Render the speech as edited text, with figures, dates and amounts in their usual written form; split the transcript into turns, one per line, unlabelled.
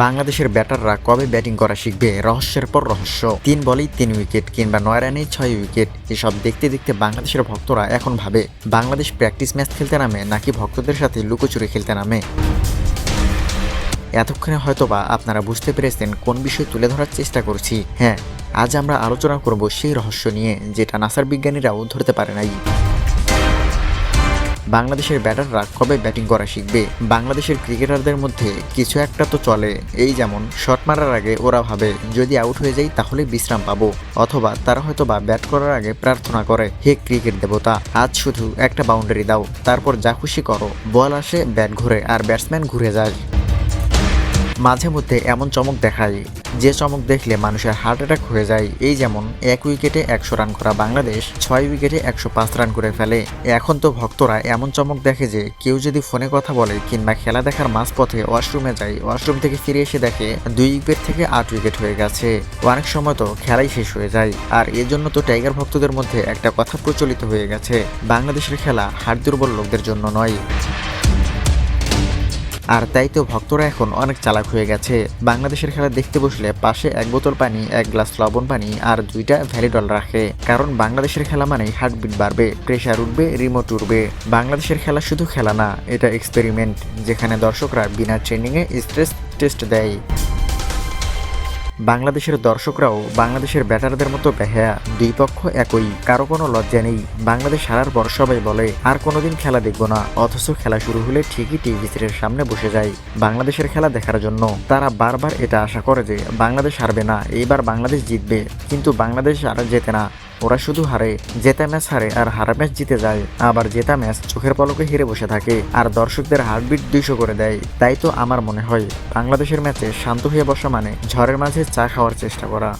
বাংলাদেশের ব্যাটাররা কবে ব্যাটিং করা শিখবে? রহস্যের পর রহস্য। 3 বলেই 3 উইকেট কিংবা 9 রানেই 6 উইকেট, এসব দেখতে দেখতে বাংলাদেশের ভক্তরা এখন ভাবে বাংলাদেশ প্র্যাকটিস ম্যাচ খেলতে নামে নাকি ভক্তদের সাথে লুকোচুরি খেলতে নামে। এতক্ষণে হয়তোবা আপনারা বুঝতে পেরেছেন কোন বিষয় তুলে ধরার চেষ্টা করছি। হ্যাঁ, আজ আমরা আলোচনা করব সেই রহস্য নিয়ে যেটা নাসার বিজ্ঞানীরাও ধরতে পারে নাই। বাংলাদেশের ব্যাটাররা কবে ব্যাটিং করা শিখবে? বাংলাদেশের ক্রিকেটারদের মধ্যে কিছু একটা তো চলে, এই যেমন শট মারার আগে ওরা ভাবে যদি আউট হয়ে যাই তাহলে বিশ্রাম পাবো, অথবা তারা হয়তোবা ব্যাট করার আগে প্রার্থনা করে, হে ক্রিকেট দেবতা, আজ শুধু একটা বাউন্ডারি দাও, তারপর যা খুশি করো। বল আসে, ব্যাট ঘুরে, আর ব্যাটসম্যান ঘুরে যায়। মাঝে মধ্যে এমন চমক দেখায় যে চমক দেখলে মানুষের হার্ট অ্যাটাক হয়ে যায়। এই যেমন 1 উইকেটে 100 রান করা বাংলাদেশ 6 উইকেটে 105 রান করে ফেলে। এখন তো ভক্তরা এমন চমক দেখে যে কেউ যদি ফোনে কথা বলে কিংবা খেলা দেখার মাঝপথে ওয়াশরুমে যায়, ওয়াশরুম থেকে ফিরে এসে দেখে 2 উইকেট থেকে 8 উইকেট হয়ে গেছে। অনেক সময় তো খেলাই শেষ হয়ে যায়। আর এর জন্য তো টাইগার ভক্তদের মধ্যে একটা কথা প্রচলিত হয়ে গেছে, বাংলাদেশের খেলা হাড় দুর্বল লোকদের জন্য নয়। আর তাই তো ভক্তরা এখন অনেক চালাক হয়ে গেছে। বাংলাদেশের খেলা দেখতে বসলে পাশে 1 বোতল পানি, 1 গ্লাস লবণ পানি আর 2টা ভ্যালিডল রাখে, কারণ বাংলাদেশের খেলা মানেই হার্টবিট বাড়বে, প্রেশার উঠবে, রিমোট উঠবে। বাংলাদেশের খেলা শুধু খেলা না, এটা এক্সপেরিমেন্ট, যেখানে দর্শকরা বিনা ট্রেনিংয়ে স্ট্রেস টেস্ট দেয়। বাংলাদেশের দর্শকরাও বাংলাদেশের ব্যাটারদের মতো বেহায়া, 2 পক্ষ একই, কারো কোনো লজ্জা নেই। বাংলাদেশ হারার পর সবাই বলে আর কোনোদিন খেলা দেখবো না, অথচ খেলা শুরু হলে ঠিকই টিভি সেটের সামনে বসে যায় বাংলাদেশের খেলা দেখার জন্য। তারা বারবার এটা আশা করে যে বাংলাদেশ হারবে না, এইবার বাংলাদেশ জিতবে, কিন্তু বাংলাদেশ আর জেতে না, ওরা শুধু হারে। জেতা ম্যাচ হারে আর হারা ম্যাচ জিতে যায়, আবার জেতা ম্যাচ চোখের পলকে হেরে বসে থাকে আর দর্শকদের হার্টবিট 200 করে দেয়। তাই তো আমার মনে হয় বাংলাদেশের ম্যাচে শান্ত হয়ে বসা মানে ঝড়ের মাঝে চা খাওয়ার চেষ্টা করা।